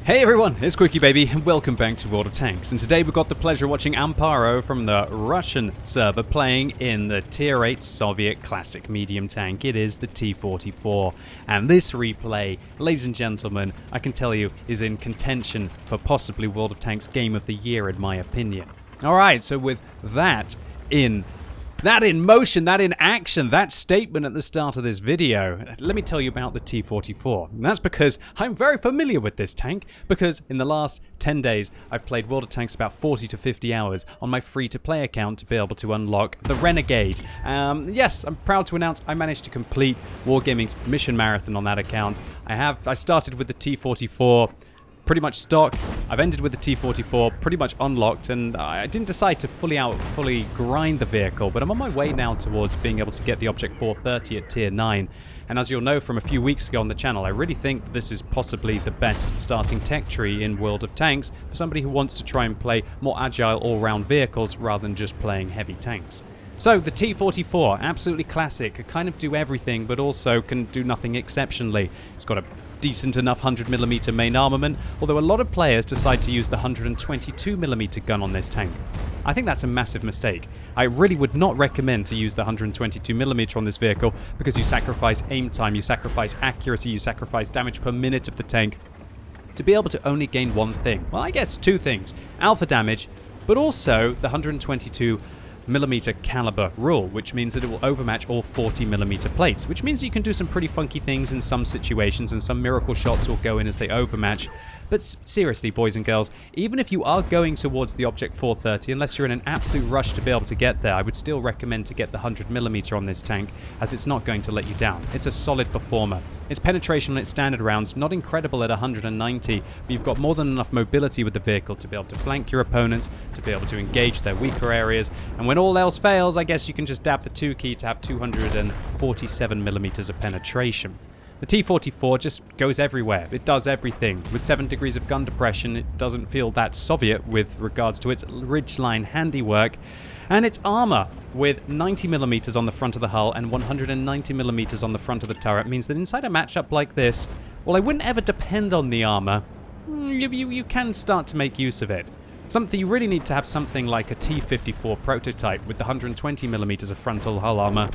Hey everyone, it's QuickyBaby and welcome back to World of Tanks, and today we've got the pleasure of watching Amparo from the Russian server playing in the Tier 8 Soviet classic medium tank. It is the T-44, and this replay, ladies and gentlemen, I can tell you is in contention for possibly World of Tanks Game of the Year in my opinion. Alright, so with that in motion, that in action, that statement at the start of this video, let me tell you about the T-44. And that's because I'm very familiar with this tank, because in the last 10 days, I've played World of Tanks about 40 to 50 hours on my free-to-play account to be able to unlock the Renegade. Yes, I'm proud to announce I managed to complete Wargaming's mission marathon on that account. I started with the T-44, pretty much stock. I've ended with the T-44 pretty much unlocked, and I didn't decide to fully grind the vehicle, but I'm on my way now towards being able to get the Object 430 at Tier 9. And as you'll know from a few weeks ago on the channel, I really think that this is possibly the best starting tech tree in World of Tanks for somebody who wants to try and play more agile all-round vehicles rather than just playing heavy tanks. So, the T-44, absolutely classic, can kind of do everything, but also can do nothing exceptionally. It's got a decent enough 100mm main armament, although a lot of players decide to use the 122mm gun on this tank. I think that's a massive mistake. I really would not recommend to use the 122mm on this vehicle because you sacrifice aim time, you sacrifice accuracy, you sacrifice damage per minute of the tank to be able to only gain one thing. Well, I guess two things. Alpha damage, but also the 122mm caliber rule, which means that it will overmatch all 40mm plates, which means you can do some pretty funky things in some situations, and some miracle shots will go in as they overmatch. But seriously, boys and girls, even if you are going towards the Object 430, unless you're in an absolute rush to be able to get there, I would still recommend to get the 100mm on this tank, as it's not going to let you down. It's a solid performer. Its penetration on its standard rounds, not incredible at 190, but you've got more than enough mobility with the vehicle to be able to flank your opponents, to be able to engage their weaker areas, and when all else fails, I guess you can just dab the 2 key to have 247mm of penetration. The T-44 just goes everywhere. It does everything. With 7 degrees of gun depression, it doesn't feel that Soviet with regards to its ridgeline handiwork. And its armor, with 90mm on the front of the hull and 190mm on the front of the turret, means that inside a matchup like this, well, I wouldn't ever depend on the armor. You can start to make use of it. You really need to have something like a T-54 prototype with the 120mm of frontal hull armor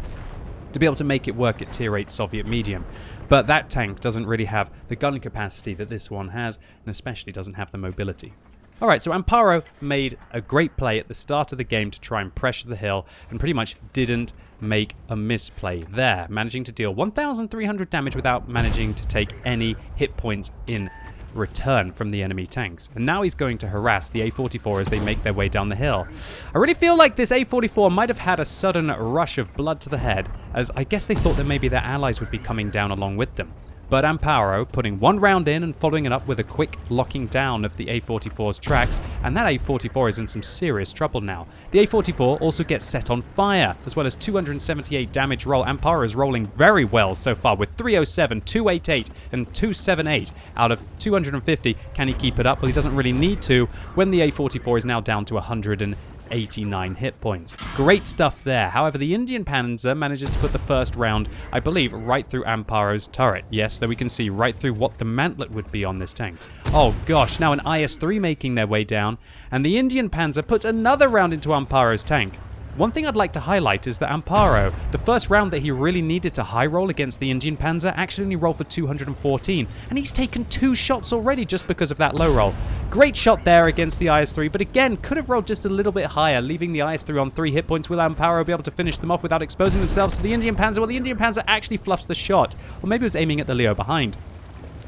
to be able to make it work at Tier 8 Soviet medium. But that tank doesn't really have the gun capacity that this one has, and especially doesn't have the mobility. Alright, so Amparo made a great play at the start of the game to try and pressure the hill, and pretty much didn't make a misplay there, managing to deal 1,300 damage without managing to take any hit points in return from the enemy tanks. And now he's going to harass the A-44 as they make their way down the hill. I really feel like this A-44 might have had a sudden rush of blood to the head, as I guess they thought that maybe their allies would be coming down along with them. But Amparo putting one round in and following it up with a quick locking down of the A-44's tracks, and that A-44 is in some serious trouble now. The A-44 also gets set on fire, as well as 278 damage roll. Amparo is rolling very well so far with 307, 288, and 278 out of 250. Can he keep it up? Well, he doesn't really need to when the A-44 is now down to 189 hit points. Great stuff there. However, the Indian Panzer manages to put the first round, I believe, right through Amparo's turret. Yes, there we can see right through what the mantlet would be on this tank. Oh gosh, now an IS-3 making their way down, and the Indian Panzer puts another round into Amparo's tank. One thing I'd like to highlight is that Amparo, the first round that he really needed to high roll against the Indian Panzer, actually only rolled for 214, and he's taken 2 shots already just because of that low roll. Great shot there against the IS-3, but again, could have rolled just a little bit higher, leaving the IS-3 on 3 hit points. Will Amparo be able to finish them off without exposing themselves to the Indian Panzer? Well, the Indian Panzer actually fluffs the shot, or maybe it was aiming at the Leo behind.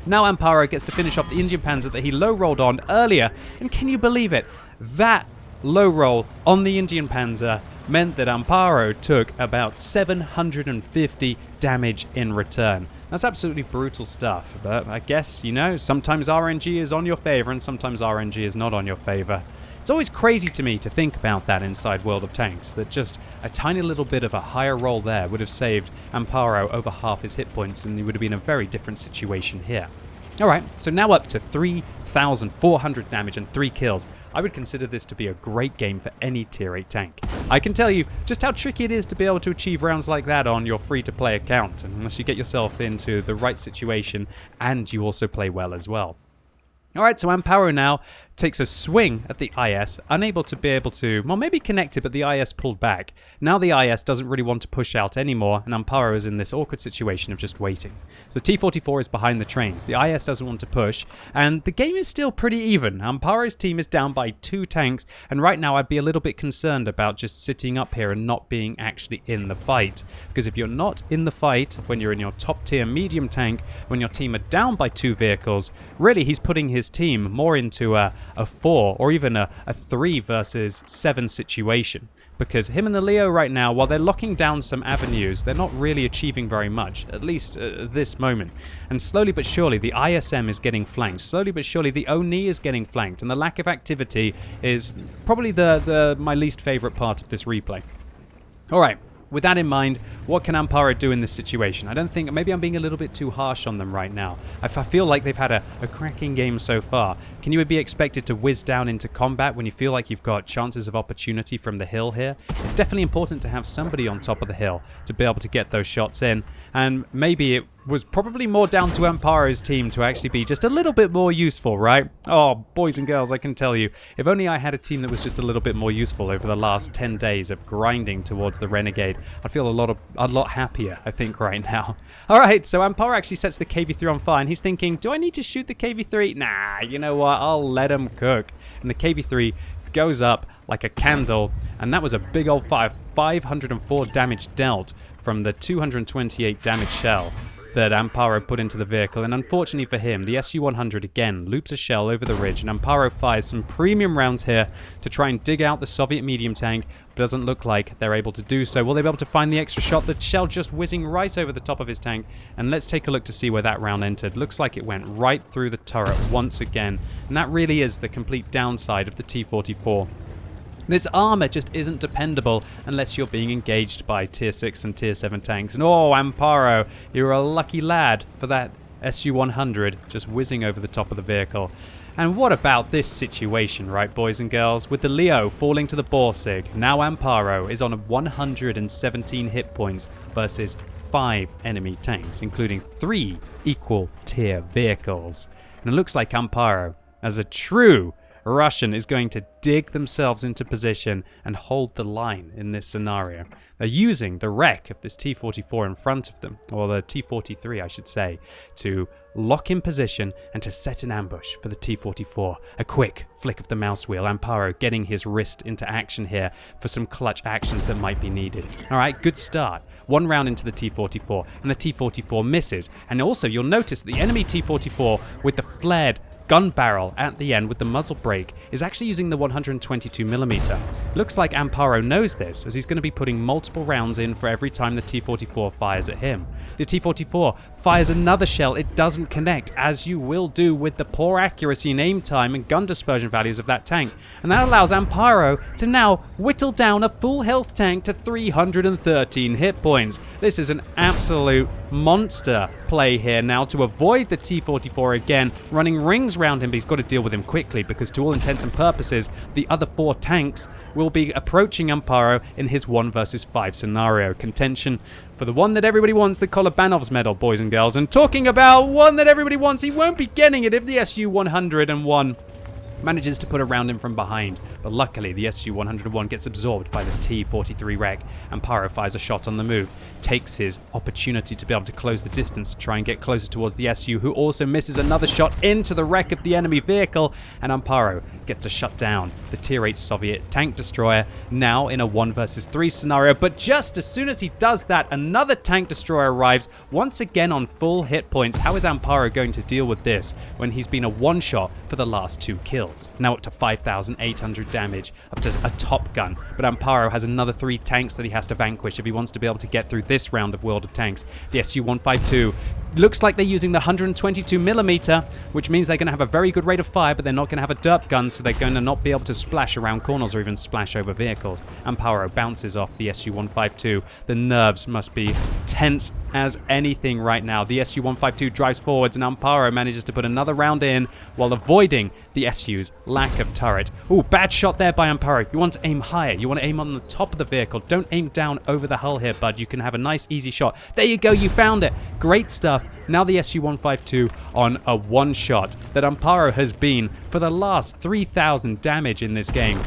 Now Amparo gets to finish off the Indian Panzer that he low rolled on earlier, and can you believe it? That low roll on the Indian Panzer meant that Amparo took about 750 damage in return. That's absolutely brutal stuff, but I guess, you know, sometimes RNG is on your favor and sometimes RNG is not on your favor. It's always crazy to me to think about that inside World of Tanks, that just a tiny little bit of a higher roll there would have saved Amparo over half his hit points, and he would have been in a very different situation here. Alright, so now up to 3,400 damage and 3 kills. I would consider this to be a great game for any Tier 8 tank. I can tell you just how tricky it is to be able to achieve rounds like that on your free-to-play account, unless you get yourself into the right situation and you also play well as well. Alright, so Amparo now takes a swing at the IS, unable to be able to, well, maybe connect it, but the IS pulled back. Now the IS doesn't really want to push out anymore, and Amparo is in this awkward situation of just waiting. So T-44 is behind the trains. The IS doesn't want to push, and the game is still pretty even. Amparo's team is down by 2 tanks, and right now I'd be a little bit concerned about just sitting up here and not being actually in the fight. Because if you're not in the fight, when you're in your top tier medium tank, when your team are down by 2 vehicles, really he's putting his team more into a 4 or even a 3 versus 7 situation. Because him and the Leo right now, while they're locking down some avenues, they're not really achieving very much, at least at this moment. And slowly but surely, the ISM is getting flanked. Slowly but surely, the Oni is getting flanked. And the lack of activity is probably my least favorite part of this replay. Alright. With that in mind, what can Amparo do in this situation? I don't think, maybe I'm being a little bit too harsh on them right now. I feel like they've had a cracking game so far. Can you be expected to whiz down into combat when you feel like you've got chances of opportunity from the hill here? It's definitely important to have somebody on top of the hill to be able to get those shots in. And maybe it was probably more down to Amparo's team to actually be just a little bit more useful, right? Oh, boys and girls, I can tell you, if only I had a team that was just a little bit more useful over the last 10 days of grinding towards the Renegade, I'd feel a lot happier, I think, right now. Alright, so Amparo actually sets the KV-3 on fire, and he's thinking, do I need to shoot the KV-3? Nah, you know what, I'll let him cook. And the KV-3 goes up like a candle, and that was a big old fire. 504 damage dealt from the 228 damage shell that Amparo put into the vehicle, and unfortunately for him, the SU-100 again loops a shell over the ridge, and Amparo fires some premium rounds here to try and dig out the Soviet medium tank. Doesn't look like they're able to do so. Will they be able to find the extra shot? The shell just whizzing right over the top of his tank, and let's take a look to see where that round entered. Looks like it went right through the turret once again, and that really is the complete downside of the T-44. This armor just isn't dependable unless you're being engaged by tier 6 and tier 7 tanks. And oh, Amparo, you're a lucky lad for that SU-100 just whizzing over the top of the vehicle. And what about this situation, right, boys and girls? With the Leo falling to the Borsig, now Amparo is on 117 hit points versus 5 enemy tanks, including 3 equal tier vehicles. And it looks like Amparo, as a true Russian, is going to dig themselves into position and hold the line in this scenario. They're using the wreck of this T-44 in front of them, or the T-43 I should say, to lock in position and to set an ambush for the T-44. A quick flick of the mouse wheel, Amparo getting his wrist into action here for some clutch actions that might be needed. Alright, good start. 1 round into the T-44, and the T-44 misses. And also you'll notice the enemy T-44 with the flared gun barrel at the end with the muzzle brake is actually using the 122mm. Looks like Amparo knows this, as he's going to be putting multiple rounds in for every time the T-44 fires at him. The T-44 fires another shell. It doesn't connect, as you will do with the poor accuracy and aim time and gun dispersion values of that tank. And that allows Amparo to now whittle down a full health tank to 313 hit points. This is an absolute monster play here now to avoid the T-44 again, running rings around him, but he's got to deal with him quickly because to all intents and purposes, the other 4 tanks will be approaching Amparo in his 1 versus 5 scenario. Contention for the one that everybody wants, the Kolobanov's medal, boys and girls. And talking about one that everybody wants, he won't be getting it if the SU-101 manages to put a round in from behind, but luckily the SU-101 gets absorbed by the T-43 wreck. Amparo fires a shot on the move, takes his opportunity to be able to close the distance to try and get closer towards the SU, who also misses another shot into the wreck of the enemy vehicle, and Amparo gets to shut down the tier 8 Soviet tank destroyer, now in a 1 versus 3 scenario. But just as soon as he does that, another tank destroyer arrives, once again on full hit points. How is Amparo going to deal with this when he's been a one-shot for the last 2 kills? Now up to 5,800 damage, up to a top gun. But Amparo has another 3 tanks that he has to vanquish if he wants to be able to get through this round of World of Tanks. The SU-152 looks like they're using the 122mm, which means they're going to have a very good rate of fire, but they're not going to have a derp gun, so they're going to not be able to splash around corners or even splash over vehicles. Amparo bounces off the SU-152. The nerves must be tense as anything right now. The SU-152 drives forwards, and Amparo manages to put another round in while avoiding the SU's lack of turret. Ooh, bad shot there by Amparo. You want to aim higher. You want to aim on the top of the vehicle. Don't aim down over the hull here, bud. You can have a nice, easy shot. There you go. You found it. Great stuff. enough. Now the SU-152 on a one-shot that Amparo has been for the last 3,000 damage in this game.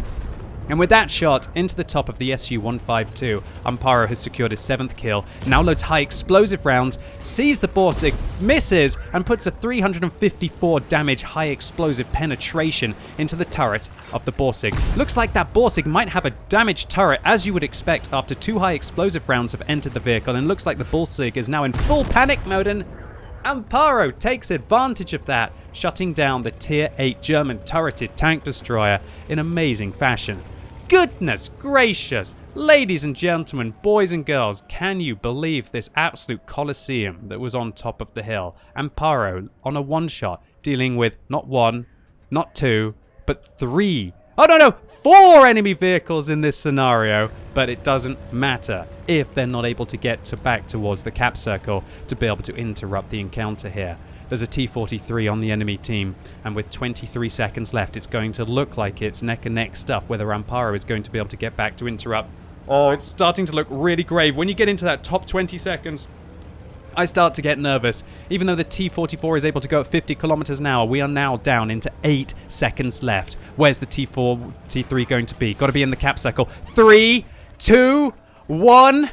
And with that shot into the top of the SU-152, Amparo has secured his 7th kill, now loads high explosive rounds, sees the Borsig, misses, and puts a 354 damage high explosive penetration into the turret of the Borsig. Looks like that Borsig might have a damaged turret, as you would expect after 2 high explosive rounds have entered the vehicle, and looks like the Borsig is now in full panic mode, and Amparo takes advantage of that, shutting down the Tier 8 German turreted tank destroyer in amazing fashion. Goodness gracious! Ladies and gentlemen, boys and girls, can you believe this absolute coliseum that was on top of the hill? Amparo on a one-shot, dealing with not 1, not 2, but 3. Oh no, 4 enemy vehicles in this scenario, but it doesn't matter if they're not able to get back towards the cap circle to be able to interrupt the encounter here. There's a T-43 on the enemy team, and with 23 seconds left, it's going to look like it's neck-and-neck stuff whether Amparo is going to be able to get back to interrupt. Oh, it's starting to look really grave. When you get into that top 20 seconds, I start to get nervous. Even though the T-44 is able to go at 50 kilometers an hour, we are now down into 8 seconds left. Where's the T3 going to be? Got to be in the cap circle. 3, 2, 1...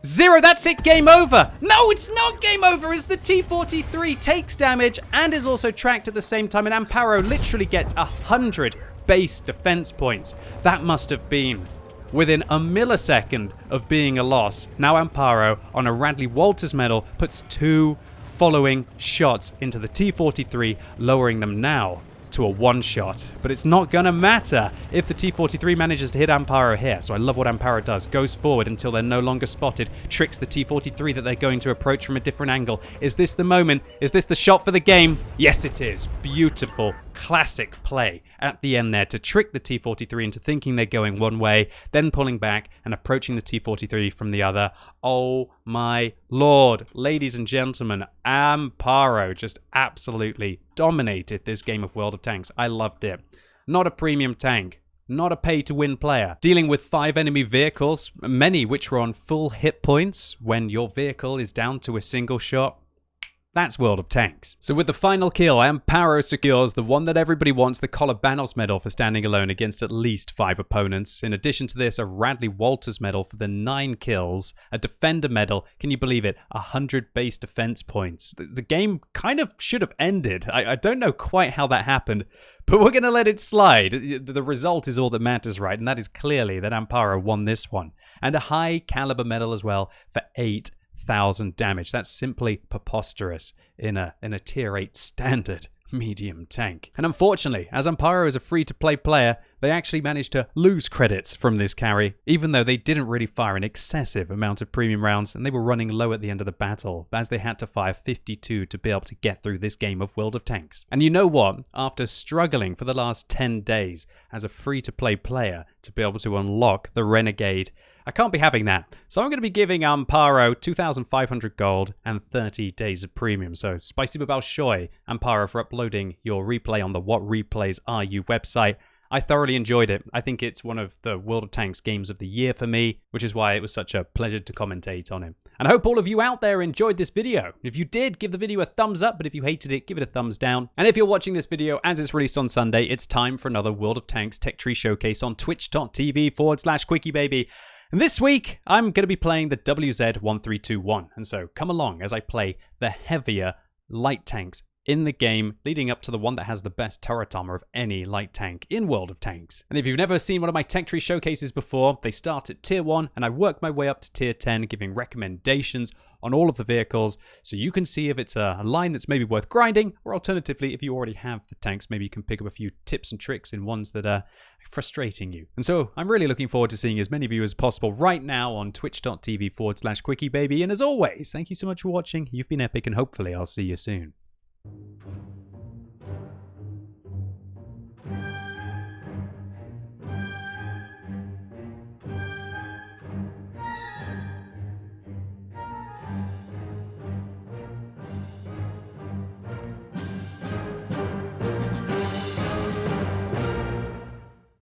0, that's it, game over. No, it's not game over, as the T-43 takes damage and is also tracked at the same time, and Amparo literally gets 100 base defense points. That must have been within a millisecond of being a loss. Now Amparo, on a Radley Walters medal, puts 2 following shots into the T-43, lowering them now to a one-shot. But it's not gonna matter if the T-43 manages to hit Amparo here. So I love what Amparo does. Goes forward until they're no longer spotted. Tricks the T-43 that they're going to approach from a different angle. Is this the moment? Is this the shot for the game? Yes, it is. Beautiful, classic play at the end there to trick the T-43 into thinking they're going one way, then pulling back and approaching the T-43 from the other. Oh my lord. Ladies and gentlemen, Amparo just absolutely dominated this game of World of Tanks. I loved it. Not a premium tank, not a pay-to-win player. Dealing with 5 enemy vehicles, many which were on full hit points when your vehicle is down to a single shot. That's World of Tanks. So with the final kill, Amparo secures the one that everybody wants, the Kolobanos medal for standing alone against at least 5 opponents. In addition to this, a Radley Walters medal for the 9 kills, a Defender medal, can you believe it, 100 base defense points. The game kind of should have ended. I don't know quite how that happened, but we're going to let it slide. The result is all that matters, right? And that is clearly that Amparo won this one. And a high caliber medal as well for 8,000 damage. That's simply preposterous in a tier 8 standard medium tank. And unfortunately, as Amparo is a free-to-play player, they actually managed to lose credits from this carry, even though they didn't really fire an excessive amount of premium rounds, and they were running low at the end of the battle, as they had to fire 52 to be able to get through this game of World of Tanks. And you know what? After struggling for the last 10 days as a free-to-play player to be able to unlock the Renegade, I can't be having that. So I'm going to be giving Amparo 2,500 gold and 30 days of premium. So spicy Shoy, Amparo, for uploading your replay on the What Replays Are You website. I thoroughly enjoyed it. I think it's one of the World of Tanks games of the year for me, which is why it was such a pleasure to commentate on it. And I hope all of you out there enjoyed this video. If you did, give the video a thumbs up, but if you hated it, give it a thumbs down. And if you're watching this video as it's released on Sunday, it's time for another World of Tanks Tech Tree Showcase on twitch.tv/QuickyBaby. And this week, I'm going to be playing the WZ-1321, and so come along as I play the heavier light tanks in the game, leading up to the one that has the best turret armor of any light tank in World of Tanks. And if you've never seen one of my Tech Tree Showcases before, they start at Tier 1, and I work my way up to Tier 10, giving recommendations on all of the vehicles, so you can see if it's a line that's maybe worth grinding, or alternatively, if you already have the tanks, maybe you can pick up a few tips and tricks in ones that are frustrating you. And so I'm really looking forward to seeing as many of you as possible right now on twitch.tv/QuickyBaby. And as always, thank you so much for watching. You've been epic, and hopefully I'll see you soon.